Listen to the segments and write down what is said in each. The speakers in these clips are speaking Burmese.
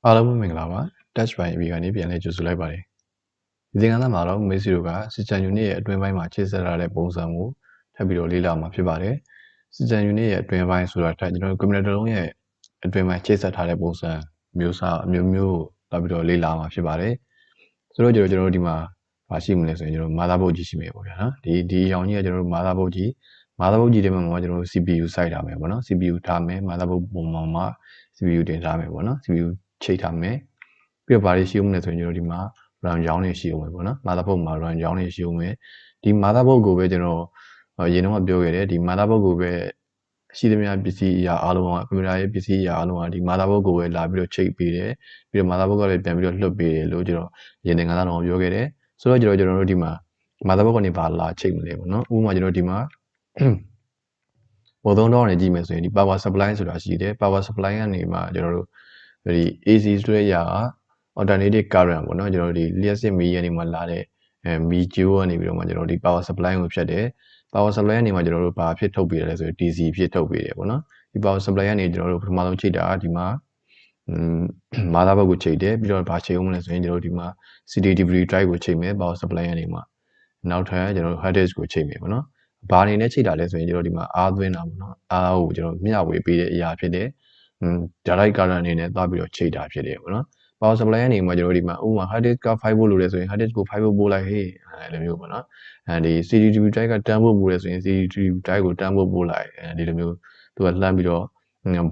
အားလုံးမင်္ဂလာပါ Touch by AB ကနေပြန်လည်ကြိုဆိုလိုက်ပါတယ်ဒီသင်ခန်းစာမှာတော့မေ့စီတို့က System Unit ရဲ့အတွင်းပိုင်းမှာခြေဆက်ထားတဲ့ပုံစံကိုထပ်ပြီးတော့လေ့လာမှာဖြစ်ပါတယ် System Unit ရဲ့အတွင်းပိုင်းဆိုတာထက်ကျွန်တော်တို့ Computer တစ်လုံးရဲ့အတွင်းပိုင်းခြေဆက်ထားတဲ့ပုံစံမျိုးစားအမျိုးမျိုးကိုပြီးတော့လေ့လာမှာဖြစ်ပါတယ်ဆိုတော့ကျွန်တော်တို့ဒီမှာရှိမလဲဆိုရင်ကျွန်တော် motherboard ကြီးရှိမယ်ပေါ့ဗျာနော်ဒီအကြောင်းကြီးကကျွန်တော်တို့ motherboard ကြီးထဲမှာကျွန်တော်တို့ CPU စိုက်ထားမယ်ပေါ့နော် CPU ထားမယ် motherboard ပုံမှာ CPU တင်ထားမယ်ပေါ့နော် CPU ချိတ်ထားမယ်ပြီးတော့ဘာတွေရှိဦးမလဲဆိုရင်ကျွန်တော်ဒီမှာ RAM ကြောင်းတွေရှိဦးမယ်ပေါ့နော် motherboard မှာ RAM ကြောင်းတွေရှိဦးမယ်ဒီ motherboard ကိုပဲကျွန်တော်အရင်တော့ပြောခဲ့တယ်ဒီ motherboard ကိုပဲရှိသမျှပစ္စည်းအရာအားလုံးက computer ရဲ့ပစ္စည်းအရာအားလုံးကဒီ motherboard ကိုပဲလာပြီးတော့ချိတ်ပေးတယ်ပြီးတော့ motherboard ကလည်းပြန်ပြီးတော့လွှတ်ပေးတယ်လို့ကျွန်တော်ရင်သင်ခန်းစာတော့ပြောခဲ့တယ်ဆိုတော့ကျွန်တော်တို့ဒီမှာ motherboard ကနေဘာလာချိတ်မလဲပေါ့နော်ဥပမာကျွန်တော်ဒီမှာပေါ်သုံးတော့နေကြည့်မယ်ဆိုရင်ဒီ power supply ဆိုတာရှိတယ် power supply ကနေမှကျွန်တော်တို့ဒီ AC ဆိုတဲ့အရာက alternating current ပေါ့နော်ကျွန်တော်တို့ဒီလျှပ်စစ်မီးကနေမှလာတဲ့မီးကျိုးကနေပြီးတော့မှကျွန်တော်တို့ဒီ power supply ကိုဖြတ်တယ် power supply ကနေမှကျွန်တော်တို့ဘာဖြစ်ထုတ်ပေးရလဲဆိုရင် DC ဖြစ်ထုတ်ပေးတယ်ပေါ့နော်ဒီ power supply ကနေကျွန်တော်တို့ပထမဆုံးချိန်တာဒီမှာmotherboard ကိုချိန်တယ်ပြီးတော့ဘာချိန်အောင်လဲဆိုရင်ကျွန်တော်တို့ဒီမှာ CD/DVD drive ကိုချိန်မယ် power supply ကနေမှနောက်ထပ်ကျွန်တော်တို့ hard disk ကိုချိန်မယ်ပေါ့နော်ဘာအနေနဲ့ချိန်တာလဲဆိုရင်ကျွန်တော်ဒီမှာအားသွင်းတာပေါ့နော်အားကိုကျွန်တော်မျှဝေပေးတဲ့အရာဖြစ်တယ်direct current အနေနဲ့သွားပြီးတော့ချိန်တာဖြစ်တယ်ပေါ့နော် power supply ကနေမှကျွန်တော်ဒီမှာဥပမာ hard disk က5 volt လို့လဲဆိုရင် hard disk ကို5 volt ပို့လိုက်ဟေးအဲ့လိုမျိုးပေါ့နော်ဒီ CD/DVD drive က10 volt ပို့လဲဆိုရင် CD/DVD drive ကို10 volt ပို့လိုက်ဒီလိုမျိုးသူကလှမ်းပြီးတော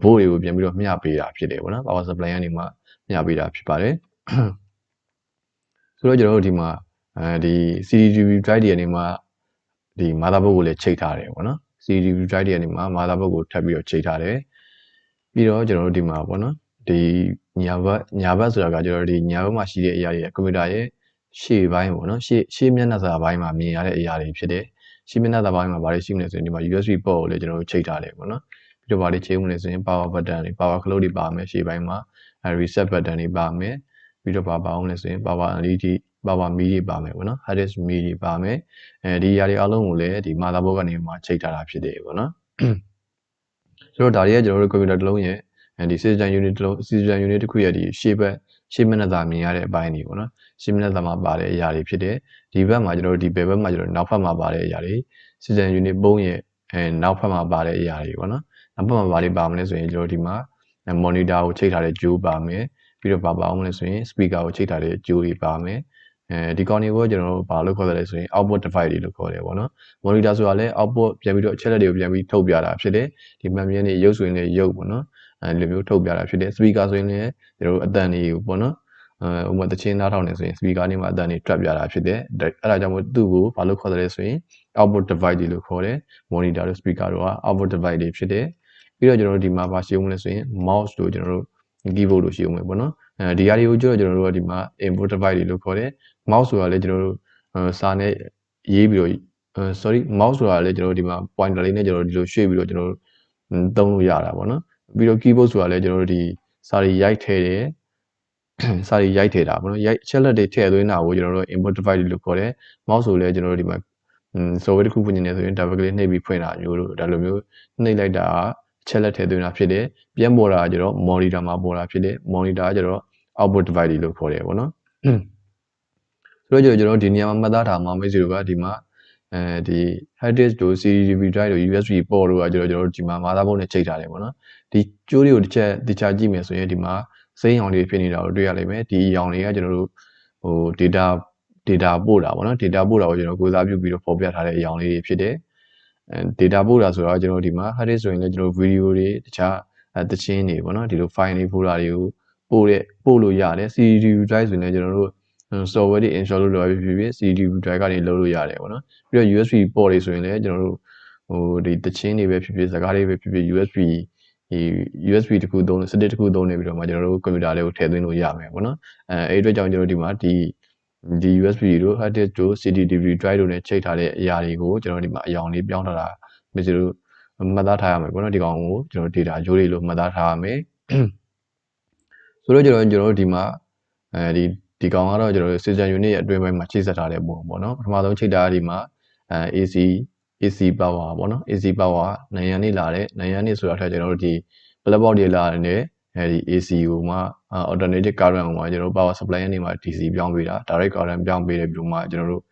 ့ဘို့တွေကိုပြန်ပြီးတော့မျှပေးတာဖြစ်တယ်ပေါ့နော် power supply ကနေမှမျှပေးတာဖြစ်ပါတယ်ဆိုတော့ကျွန်တော်တို့ဒီမှာဒီ CD/DVD drive တွေကနေမှဒီ motherboard ကိုလည်းချိန်ထားတယ်ပေါ့နော် CD/DVD drive တွေကနေမှ motherboard ကိုထပ်ပြီးတော့ချိန်ထားတယ်ပြီးတော့ကျွန်တော်တို့ဒီမှာပေါ့နော်ဒီညာဘက်ဆိုတာကကျွန်တော်တို့ဒီညာဘက်မှာရှိတဲ့အရာတွေကွန်ပျူတာရဲ့ရှေ့ပိုင်းပေါ့နော်ရှေ့မျက်နှာစာပိုင်းမှာမြင်ရတဲ့အရာတွေဖြစ်တယ်ရှေ့မျက်နှာစာပိုင်းမှာဘာတွေရှိမလဲဆိုရင်ဒီမှာ USB port ကိုလည်းကျွန်တော်တို့ချိန်ထားတယ်ပေါ့နော်ပြီးတော့ဘာတွေချိန်မလဲဆိုရင် power button တွေ power clock တွေပါမယ်ရှေ့ပိုင်းမှာ reset button တွေပါမယ်ပြီးတော့ဘာပါအောင်လဲဆိုရင် power LED power မီးတွေပါမယ်ပေါ့နော် hard disk မီးတွေပါမယ်ဒီຢာတွေအားလုံးကိုလည်းဒီ motherboard ကနေမှချိန်ထားတာဖြစ်တယ်ပေါ့နော်ဆိုတော့ဒါတွေကကျွန်တော်တို့ computer တစ်လုံးရဲ့ဒီ system unit တစ်လုံး system unit တစ်ခုရဲ့ဒီရှေ့မျက်နှာစာမြင်ရတဲ့အပိုင်းတွေပေါ့နော်ရှေ့မျက်နှာစာမှာပါတဲ့အရာတွေဖြစ်တယ်ဒီဘက်မှာကျွန်တော်တို့ဒီဘက်မှာကျွန်တော်နောက်ဘက်မှာပါတဲ့အရာတွေ system unit ပုံးရဲ့နောက်ဘက်မှာပါတဲ့အရာတွေပေါ့နော်နောက်ဘက်မှာပါတွေပါမလဲဆိုရင်ကျွန်တော်ဒီမှာ monitor ကိုချိန်ထားတဲ့ကြိုးပါမယ်ပြီးတော့ပါအောင်လဲဆိုရင် speaker ကိုချိန်ထားတဲ့ကြိုးတွေပါမယ်ဒီကောင်တွေကိုကျွန်တော်တို့ဘာလို့ခေါ်တယ်လဲဆိုရင် output device တွေလို့ခေါ်တယ်ပေါ့နော် monitor ဆိုတာလည်း output ပြန်ပြီးတော့အချက်လက်တွေကိုပြန်ပြီးထုတ်ပြတာဖြစ်တယ်ဒီမှန်မြင်နေရုပ်ဆိုရင်လည်းရုပ်ပေါ့နော်ဒီလိုမျိုးထုတ်ပြတာဖြစ်တယ် speaker ဆိုရင်လည်းကျွန်တော်တို့အသံတွေကိုပေါ့နော်ဥပမာတချင်းနားထောင်နေဆိုရင် speaker နေမှာအသံတွေထွက်ပြတာဖြစ်တယ်အဲ့ဒါကြောင့်မို့သူ့ကိုဘာလို့ခေါ်တယ်လဲဆိုရင် output device တွေလို့ခေါ်တယ် monitor တို့ speaker တို့က output device တွေဖြစ်တယ်ပြီးတော့ကျွန်တော်တို့ဒီမှာပါရှိအောင်လဲဆိုရင် mouse တို့ကျွန်တော်တို့ keyboard တို့ရှိအောင်ပဲပေါ့နော်ဒီຢာတွေကိုကျွန်တော်တို့ကဒီမှာ input device တွေလို့ခေါ်တယ် mouse ဆိုတာလည်းကျွန်တော်တို့စာနဲ့ရေးပြီးတော့ sorry mouse ဆိုတာလည်းကျွန်တော်တို့ဒီမှာ pointer လေးနဲ့ကျွန်တော်တို့ဒီလိုရွှေ့ပြီးတော့ကျွန်တော်တို့သုံးလို့ရတာပေါ့နော်ပြီးတော့ keyboard ဆိုတာလည်းကျွန်တော်တို့ဒီစာရီရိုက်ထည့်တယ်စာရီရိုက်ထည့်တာပေါ့နော်အချက်လက်တွေထည့်သွင်းတာကိုကျွန်တော်တို့ input device လို့ခေါ်တယ် mouse ဆိုလည်းကျွန်တော်တို့ဒီမှာsoftware တစ်ခုဖွင့်နေတယ်ဆိုရင် double click နှိပ်ပြီးဖွင့်တာမျိုးလို့ဒါလိုမျိုးနှိပ်လိုက်တာအချက်လက်ထည့်သွင်းတာဖြစ်တယ်ပြန်ပေါ်တာကကျတော့ monitor မှာပေါ်တာဖြစ်တယ် monitor ကကျတော့ output device လို့ခေါ်တယ်ပေါ့နော်ဆိုတော့ကျွန်တော်ဒီနေရာမှာမှတ်သားထားမှာမရှိဘူးကဒီမှာဒီ hard disk တို့ CD/DVD drive တို့ USB port တို့ကကျွန်တော်တို့ဒီမှာ motherboard နဲ့ချိန်ထားတယ်ပေါ့နော်ဒီကျိုးတွေကိုတစ်ချက်ကြည့်မယ်ဆိုရင်ဒီမှာစိမ်းရောင်တွေဖြစ်နေတာကိုတွေ့ရလိမ့်မယ်ဒီရောင်တွေကကျွန်တော်တို့data ပို့တာပေါ့နော် data ပို့တာကိုကျွန်တော်ကိုယ်စားပြုပြီးတော့ဖော်ပြထားတဲ့အရောင်လေးတွေဖြစ်တယ်data ပို့တာဆိုတော့ကျွန်တော်ဒီမှာ hard disk ဆိုရင်လည်းကျွန်တော်ဗီဒီယိုတွေတခြားသချင်းတွေပေါ့နော်ဒီလို file တွေ folder တွေကိုပို့လို့ရတယ် CD/DVD drive ဆိုရင်လည်းကျွန်တော်တို့ software တွေ install လုပ်လို့ဖြစ်ဖြစ် CD/DVD drive ကနေလုပ်လို့ရတယ်ပေါ့နော်ပြီးတော့ USB port တွေဆိုရင်လည်းကျွန်တော်တို့ဒီသချင်းတွေပဲဖြစ်ဖြစ်စကားတွေပဲဖြစ်ဖြစ် USB တစ်ခုသုံး stick တစ်ခုသုံးနေပြီးတော့မှကျွန်တော်တို့ကွန်ပျူတာလေးကိုထည့်သွင်းလို့ရမယ်ပေါ့နော်အဲ့အတွက်ကြောင့်ကျွန်တော်ဒီမှာဒီ USB တို့ hard disk တို့ CD/DVD drive တို့နဲ့ချိန်ထားတဲ့အရာတွေကိုကျွန်တော်ဒီမှာအရောင်လေးပြောင်းထားတာမရှိလို့မှတ်သားထားရမယ်ပေါ့နော်ဒီကောင်ကိုကျွန်တော် data ကြိုးတွေလို့မှတ်သားထားရမယ်ဆိုတော့ကျွန်တော်တို့ဒီမှာဒီကောင်ကတော့ကျွန်တော်တို့ system unit ရဲ့အတွင်းပိုင်းမှာချိတ်ဆက်ထားတဲ့ပုံပေါ့နော်ပထမဆုံးချိတ်တာဒီမှာAC power ပေါ့နော် AC power နိုင်ရန်နေလာတဲ့နိုင်ရန်နေဆိုတာထက်ကျွန်တော်တို့ဒီ blackboard တွေလာတဲ့ အဲဒီ AC ကိုမှ alternative current ကိုမှကျွန်တော်တို့ power supply ကနေမှ DC ပြောင်းပေးတာ direct current ပြောင်းပေးတဲ့ပြီးတော့မှကျွန်တော်တို့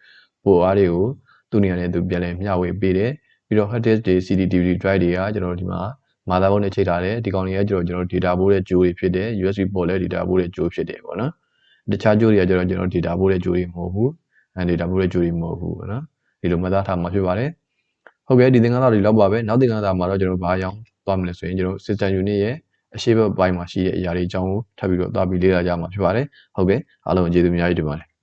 ပို့အားတွေကိုသူ့နေရာနဲ့သူပြန်လည်မျှဝေပေးတယ်ပြီးတော့ hard disk တွေ CD DVD drive တွေကကျွန်တော်တို့ဒီမှာ motherboard နဲ့ချိတ်ထားတယ်ဒီကောင်တွေကကျွန်တော်တို့ data ပို့တဲ့ကြိုးတွေဖြစ်တယ် USB port လည်း data ပို့တဲ့ကြိုးဖြစ်တယ်ပေါ့နော်တခြားကြိုးတွေကကျွန်တော် data ပို့တဲ့ကြိုးတွေမဟုတ်ဘူးdata ပို့တဲ့ကြိုးတွေမဟုတ်ဘူးပေါ့နော်ဒီလိုမှတ်သားထားမှာဖြစ်ပါတယ်ဟုတ်ကဲ့ဒီသင်ခန်းစာတွေလောက်ပါပဲနောက်သင်ခန်းစာမှာတော့ကျွန်တော်ဘာအောင်သွားမလဲဆိုရင်ကျွန်တော် system unit ရဲ့အရှိဘက်ပိုင်းမှာရှိတဲ့အရာတွေအကြောင်းကိုထပ်ပြီးတော့သွားပြီးလေ့လာကြမှာဖြစ်ပါတယ်ဟုတ်ကဲ့အားလုံးကျေးဇူးအများကြီးတင်ပါတယ်